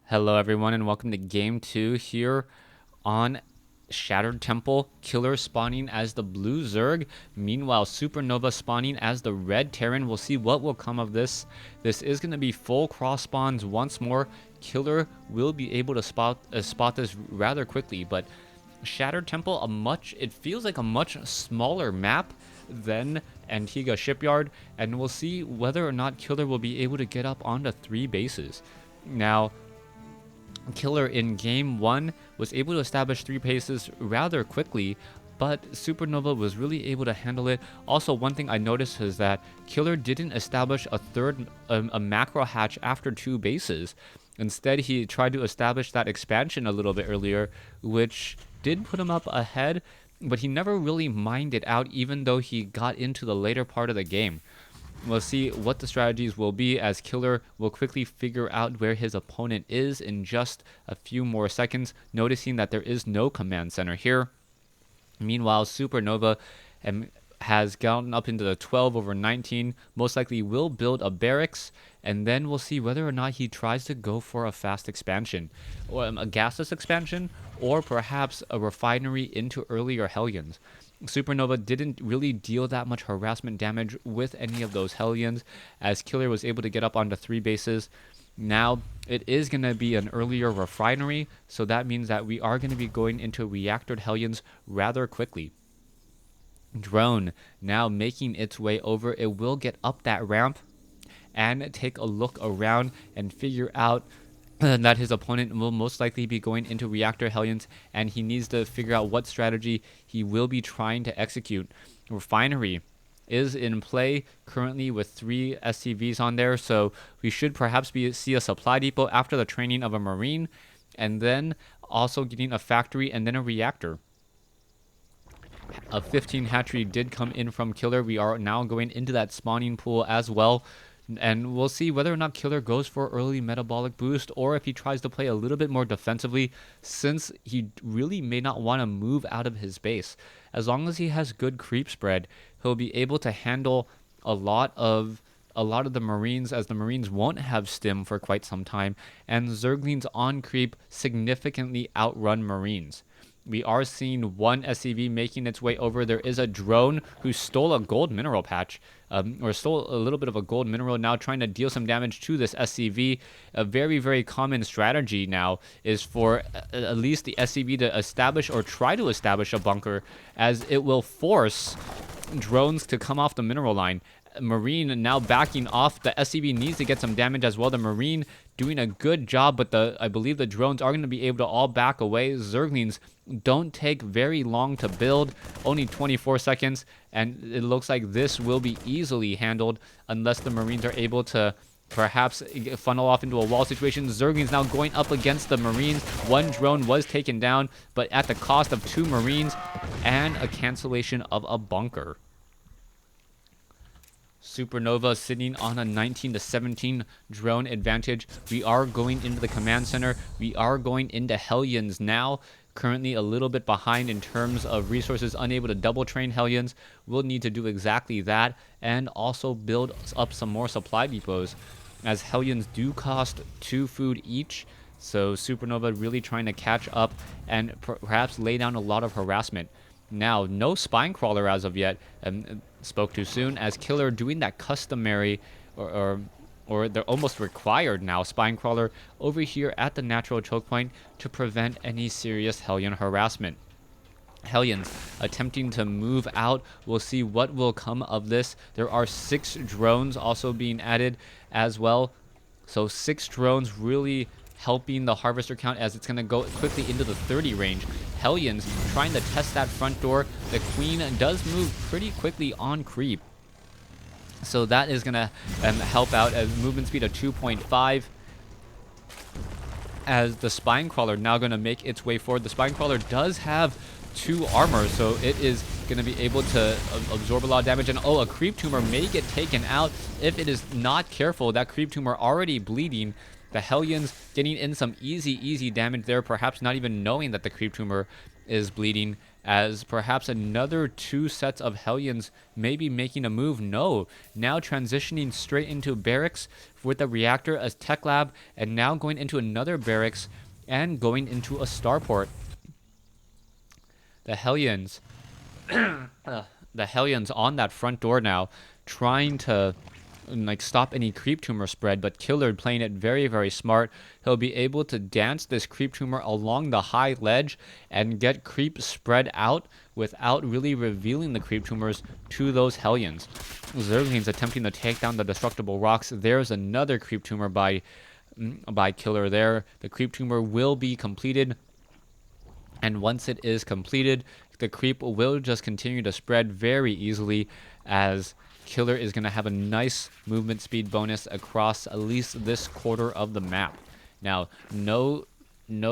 Hello everyone and welcome to game 2 here on Shattered Temple. Killer spawning as the blue Zerg, meanwhile SuperNova spawning as the red Terran. We'll see what will come of this. This is going to be full cross spawns once more. Killer will be able to spot this rather quickly, but Shattered Temple, it feels like a much smaller map than Antigua Shipyard, and we'll see whether or not Killer will be able to get up onto 3 bases. Now, Killer in game 1 was able to establish 3 bases rather quickly, but SuperNova was really able to handle it. Also, one thing I noticed is that Killer didn't establish a macro hatch after 2 bases. Instead, he tried to establish that expansion a little bit earlier, which did put him up ahead, but he never really mined it out even though he got into the later part of the game. We'll see what the strategies will be as Killer will quickly figure out where his opponent is in just a few more seconds, noticing that there is no command center here. Meanwhile, SuperNova has gotten up into the 12/19, most likely will build a barracks, and then we'll see whether or not he tries to go for a fast expansion, or a gasless expansion, or perhaps a refinery into earlier Hellions. SuperNova didn't really deal that much harassment damage with any of those Hellions, as Killer was able to get up onto 3 bases. Now, it is going to be an earlier refinery, so that means that we are going to be going into reactored Hellions rather quickly. Drone now making its way over. It will get up that ramp and take a look around and figure out that his opponent will most likely be going into reactor Hellions, and he needs to figure out what strategy he will be trying to execute. Refinery is in play currently with 3 SCVs on there, so we should perhaps see a supply depot after the training of a Marine, and then also getting a factory and then a reactor. A 15 hatchery did come in from Killer. We are now going into that spawning pool as well. And we'll see whether or not Killer goes for early metabolic boost, or if he tries to play a little bit more defensively, since he really may not want to move out of his base. As long as he has good creep spread, he'll be able to handle a lot of the Marines, as the Marines won't have stim for quite some time, and Zerglings on creep significantly outrun Marines. We are seeing 1 SCV making its way over. There is a drone who stole a gold mineral patch, or stole a little bit of a gold mineral, now trying to deal some damage to this SCV. A very, very common strategy now is for at least the SCV to establish or try to establish a bunker, as it will force drones to come off the mineral line. Marine now backing off. The SCV needs to get some damage as well. The Marine doing a good job, but I believe the drones are going to be able to all back away. Zerglings don't take very long to build, only 24 seconds, and it looks like this will be easily handled unless the Marines are able to perhaps funnel off into a wall situation. Zerglings now going up against the Marines. 1 drone was taken down, but at the cost of 2 Marines and a cancellation of a bunker. SuperNova sitting on a 19-17 drone advantage. We are going into the command center. We are going into Hellions now. Currently a little bit behind in terms of resources, unable to double train Hellions. We'll need to do exactly that, and also build up some more supply depots, as Hellions do cost 2 food each. So SuperNova really trying to catch up and perhaps lay down a lot of harassment. Now, no spine crawler as of yet. Spoke too soon, as Killer doing that customary or they're almost required now spine crawler over here at the natural choke point to prevent any serious Hellion harassment. Hellions attempting to move out. We'll see what will come of this. There are 6 drones also being added as well. So 6 drones really helping the harvester count, as it's going to go quickly into the 30 range. Hellions trying to test that front door. The Queen does move pretty quickly on creep, so that is going to help out, as movement speed of 2.5. As the spine crawler now going to make its way forward. The spine crawler does have 2 armor, so it is going to be able to absorb a lot of damage. And a creep tumor may get taken out if it is not careful. That creep tumor already bleeding. The Hellions getting in some easy damage there, perhaps not even knowing that the creep tumor is bleeding, as perhaps another 2 sets of Hellions may be making a move. No, now transitioning straight into barracks with the reactor, a tech lab, and now going into another barracks and going into a starport. The Hellions, the Hellions on that front door now, trying to like stop any creep tumor spread, but Killer playing it very, very smart. He'll be able to dance this creep tumor along the high ledge and get creep spread out without really revealing the creep tumors to those Hellions. Zerglings attempting to take down the destructible rocks. There's another creep tumor by Killer there. The creep tumor will be completed, and once it is completed, the creep will just continue to spread very easily, as Killer is going to have a nice movement speed bonus across at least this quarter of the map. Now, no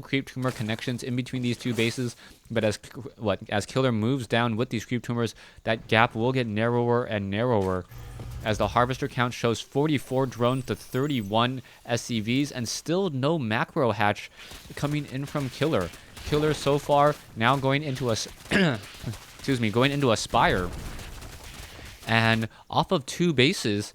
creep tumor connections in between these two bases, but as Killer moves down with these creep tumors, that gap will get narrower and narrower, as the harvester count shows 44 drones to 31 SCVs, and still no macro hatch coming in from Killer. Killer so far now going into a going into a spire. And off of 2 bases,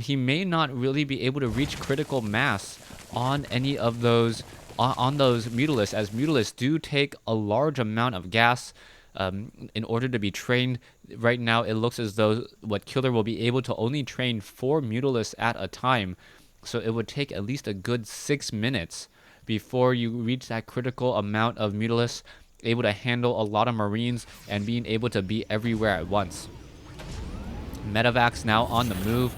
he may not really be able to reach critical mass on any of those on those Mutalisks, as Mutalisks do take a large amount of gas in order to be trained. Right now, it looks as though what Killer will be able to only train 4 Mutalisks at a time, so it would take at least a good 6 minutes before you reach that critical amount of Mutalisks able to handle a lot of Marines and being able to be everywhere at once. Medevacs now on the move.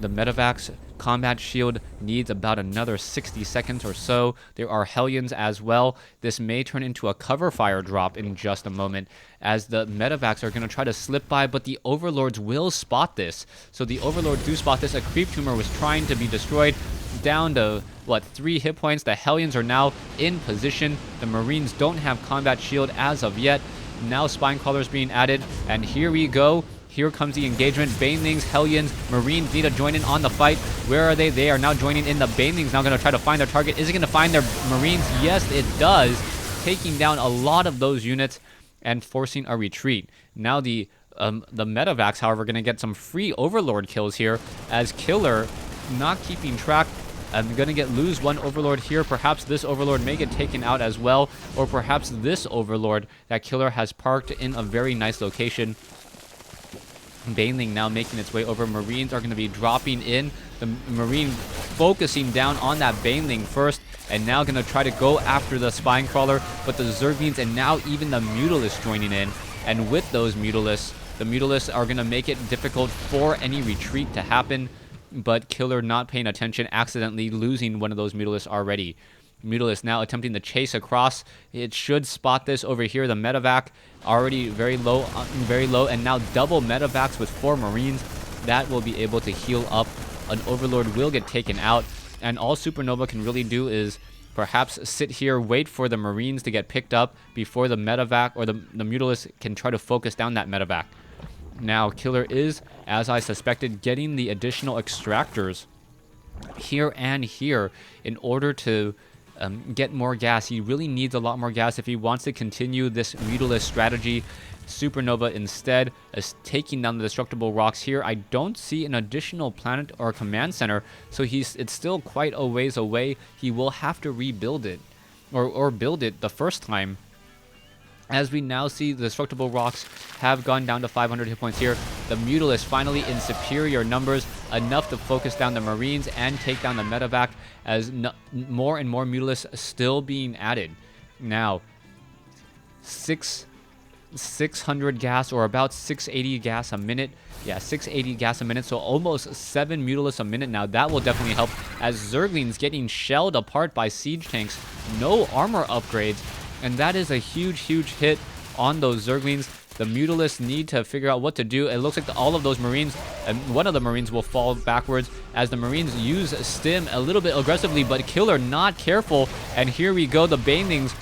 The Medevac's combat shield needs about another 60 seconds or so. There are Hellions as well. This may turn into a cover fire drop in just a moment, as the Medevacs are going to try to slip by, but the Overlords will spot this. So the Overlords do spot this. A creep tumor was trying to be destroyed, down to 3 hit points. The Hellions are now in position. The Marines don't have combat shield as of yet. Now Spine Crawlers being added, and here we go. Here comes the engagement. Banelings, Hellions, Marines need to join in on the fight. Where are they? They are now joining in. The Banelings now going to try to find their target. Is it going to find their Marines? Yes, it does. Taking down a lot of those units and forcing a retreat. Now the Medevacs, however, going to get some free Overlord kills here, as Killer not keeping track. I'm going to lose one Overlord here. Perhaps this Overlord may get taken out as well, or perhaps this Overlord that Killer has parked in a very nice location. Baneling now making its way over. Marines are going to be dropping in. The Marine focusing down on that Baneling first, and now going to try to go after the Spine Crawler, but the Zerglings and now even the Mutalisk joining in. And with those Mutalisks, the Mutalisks are going to make it difficult for any retreat to happen, but Killer not paying attention, accidentally losing one of those Mutalisks already. Mutalisk now attempting to chase across. It should spot this over here. The Medevac already very low, and now double Medevacs with 4 Marines. That will be able to heal up. An Overlord will get taken out, and all SuperNova can really do is perhaps sit here, wait for the Marines to get picked up before the Medevac or the Mutalisk can try to focus down that Medevac. Now, Killer is, as I suspected, getting the additional extractors here and here in order to get more gas. He really needs a lot more gas if he wants to continue this Mutalisk strategy. SuperNova instead is taking down the destructible rocks here. I don't see an additional planet or command center, so it's still quite a ways away. He will have to rebuild it, or build it the first time. As we now see, the destructible rocks have gone down to 500 hit points here. The Mutalisk finally in superior numbers, enough to focus down the Marines and take down the Medevac, as more and more Mutalisks still being added. Now, 600 gas, or about 680 gas a minute. Yeah, 680 gas a minute, so almost 7 Mutalisks a minute now. That will definitely help, as Zerglings getting shelled apart by siege tanks. No armor upgrades. And that is a huge, huge hit on those Zerglings. The Mutalisks need to figure out what to do. It looks like all of those Marines, and one of the Marines will fall backwards as the Marines use Stim a little bit aggressively, but Killer not careful. And here we go, the Banelings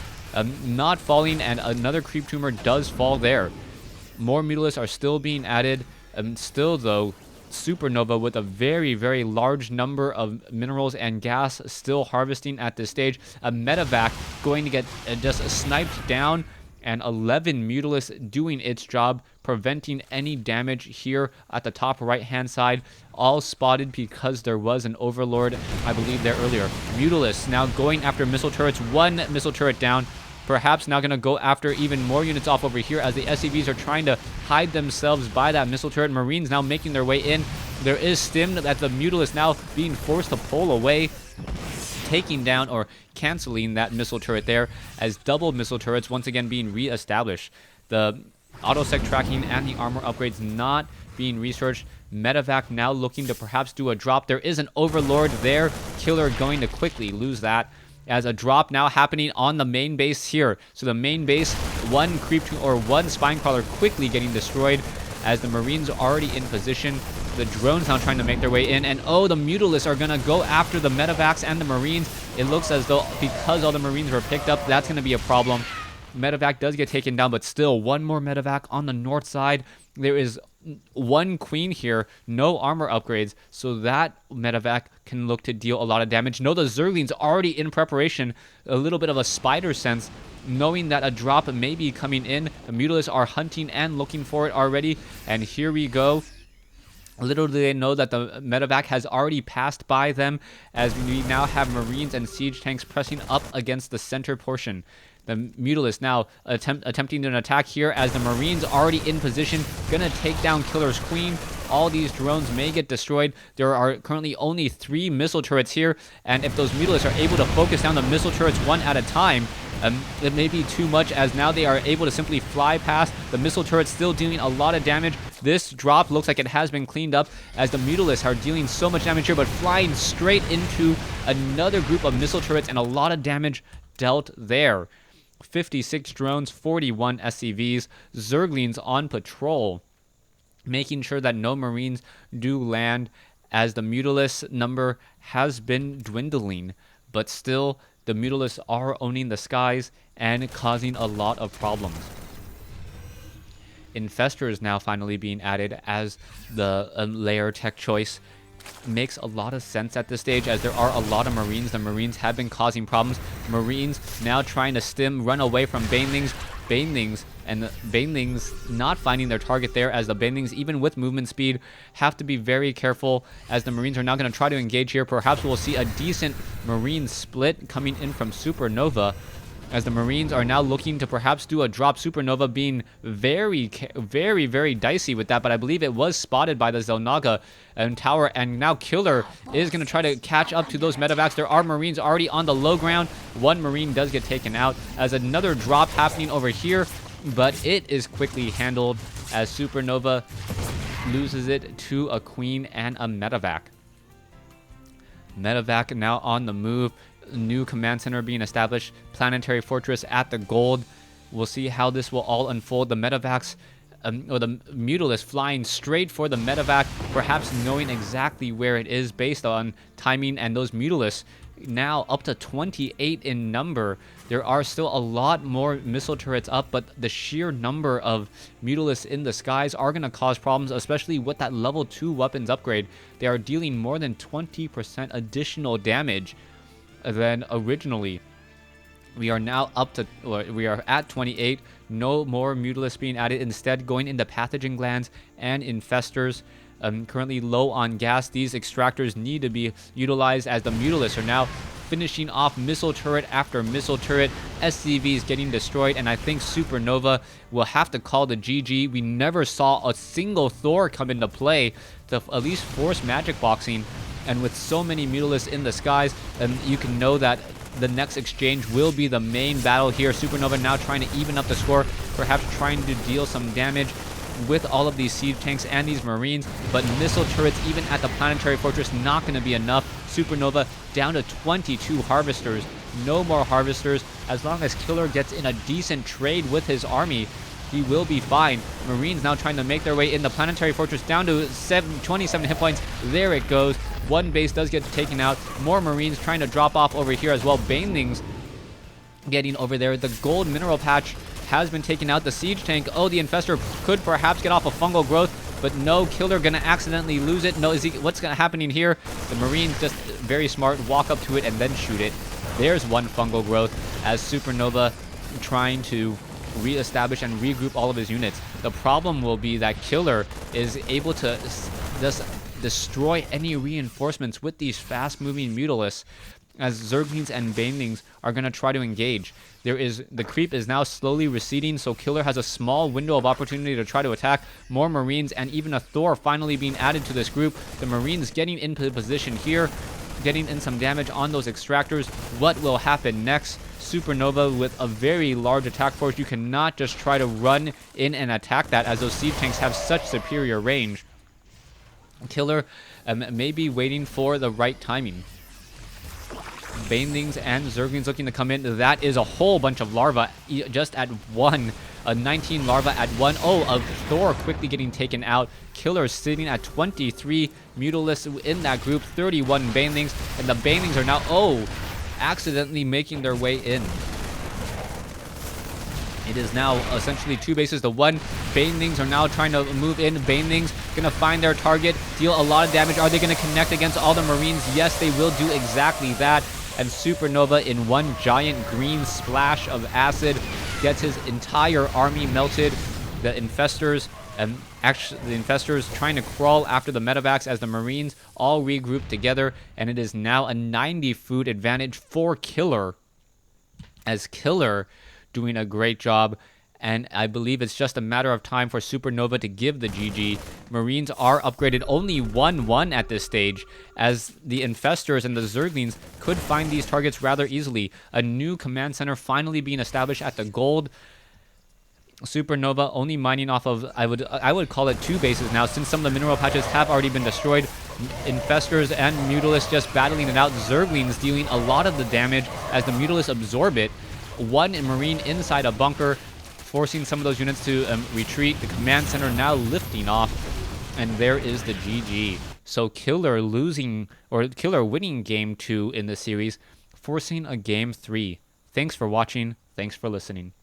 not falling, and another creep tumor does fall there. More Mutalisks are still being added. Still, though, SuperNova with a very, very large number of minerals and gas still harvesting at this stage. A Medevac going to get just sniped down and 11 Mutalisk doing its job, preventing any damage here at the top right-hand side. All spotted because there was an Overlord, I believe, there earlier. Mutalisk now going after missile turrets. One missile turret down. Perhaps now going to go after even more units off over here as the SCVs are trying to hide themselves by that missile turret. Marines now making their way in. There is stim that the Mutalisk now being forced to pull away, taking down or canceling that missile turret there, as double missile turrets once again being re-established. The autosec tracking and the armor upgrades not being researched. Medevac now looking to perhaps do a drop. There is an Overlord there. Killer going to quickly lose that, as a drop now happening on the main base here. So the main base, one spine crawler quickly getting destroyed as the Marines are already in position. The drones now trying to make their way in, and oh, the Mutalisks are going to go after the Medevacs and the Marines. It looks as though because all the Marines were picked up, that's going to be a problem. Medevac does get taken down, but still one more Medevac on the north side. There is one Queen here, no armor upgrades, so that Medevac can look to deal a lot of damage. No, the Zerglings already in preparation, a little bit of a spider sense, knowing that a drop may be coming in. The Mutalisks are hunting and looking for it already, and here we go. Little do they know that the Medevac has already passed by them, as we now have Marines and siege tanks pressing up against the center portion. The Mutalisk now attempting an attack here as the Marines already in position, gonna take down Killer's Queen. All these drones may get destroyed. There are currently only 3 missile turrets here, and if those Mutalisks are able to focus down the missile turrets one at a time, it may be too much, as now they are able to simply fly past. The missile turrets still dealing a lot of damage. This drop looks like it has been cleaned up, as the Mutalisks are dealing so much damage here, but flying straight into another group of missile turrets, and a lot of damage dealt there. 56 drones, 41 SCVs, Zerglings on patrol, making sure that no Marines do land, as the Mutalisk number has been dwindling, but still the Mutalisks are owning the skies and causing a lot of problems. Infestors now finally being added as the layer tech choice. Makes a lot of sense at this stage, as there are a lot of Marines. The Marines have been causing problems. Marines now trying to run away from Banelings. And the Banelings not finding their target there, as the Banelings, even with movement speed, have to be very careful, as the Marines are now going to try to engage here. Perhaps we'll see a decent Marine split coming in from SuperNova, as the Marines are now looking to perhaps do a drop. SuperNova being very, very dicey with that, but I believe it was spotted by the Zelnaga and tower, and now Killer is going to try to catch up to those Medevacs. There are Marines already on the low ground. One Marine does get taken out, as another drop happening over here, but it is quickly handled as SuperNova loses it to a Queen and a Medevac. Medevac now on the move. New command center being established. Planetary fortress at the gold. We'll see how this will all unfold. The Medevacs, or the Mutalisk flying straight for the Medevac, perhaps knowing exactly where it is based on timing, and those Mutalisks now up to 28 in number. There are still a lot more missile turrets up, but the sheer number of Mutalisks in the skies are going to cause problems, especially with that level 2 weapons upgrade. They are dealing more than 20% additional damage than originally. We are now we are at 28. No more Mutalisks being added, instead going into pathogen glands and infestors. Currently low on gas. These extractors need to be utilized, as the Mutalisks are now finishing off missile turret after missile turret. SCVs getting destroyed, and I think SuperNova will have to call the GG. We never saw a single Thor come into play to at least force magic boxing, and with so many Mutalisks in the skies, you can know that the next exchange will be the main battle here. SuperNova now trying to even up the score, perhaps trying to deal some damage with all of these siege tanks and these Marines, but missile turrets even at the Planetary Fortress not going to be enough. SuperNova down to 22 harvesters. No more harvesters. As long as Killer gets in a decent trade with his army, he will be fine. Marines now trying to make their way in. The Planetary Fortress down to 27 hit points. There it goes. One base does get taken out. More Marines trying to drop off over here as well. Banelings getting over there. The gold mineral patch has been taken out. The siege tank, oh, the infestor could perhaps get off a fungal growth, but no, Killer gonna accidentally lose it. No, what's gonna happening here? The Marines just very smart, walk up to it and then shoot it. There's one fungal growth, as SuperNova trying to reestablish and regroup all of his units. The problem will be that Killer is able to just destroy any reinforcements with these fast-moving Mutalisks, as Zerglings and Banelings are going to try to engage. The creep is now slowly receding, so Killer has a small window of opportunity to try to attack. More Marines and even a Thor finally being added to this group. The Marines getting into position here, getting in some damage on those extractors. What will happen next? SuperNova with a very large attack force. You cannot just try to run in and attack that, as those siege tanks have such superior range. Killer may be waiting for the right timing. Banelings and Zerglings looking to come in. That is a whole bunch of larvae just at one. 19 larvae at one. Oh, a Thor quickly getting taken out. Killer sitting at 23 Mutalisks in that group. 31 Banelings. And the Banelings are now, accidentally making their way in. It is now essentially 2 bases to 1. Banelings are now trying to move in. Banelings going to find their target, deal a lot of damage. Are they going to connect against all the Marines? Yes, they will do exactly that. And SuperNova, in one giant green splash of acid, gets his entire army melted. The Infestors, the Infestors trying to crawl after the medevacs as the Marines all regroup together. And it is now a 90 food advantage for Killer, as Killer doing a great job. And I believe it's just a matter of time for SuperNova to give the GG. Marines are upgraded only 1-1 at this stage, as the Infestors and the Zerglings could find these targets rather easily. A new command center finally being established at the gold. SuperNova only mining off of, I would call it 2 bases now, since some of the mineral patches have already been destroyed. Infestors and Mutalisks just battling it out. Zerglings dealing a lot of the damage as the Mutalisks absorb it. One Marine inside a bunker, forcing some of those units to retreat. The command center now lifting off, and there is the GG. So Killer winning game 2 in the series, forcing a game 3. Thanks for watching. Thanks for listening.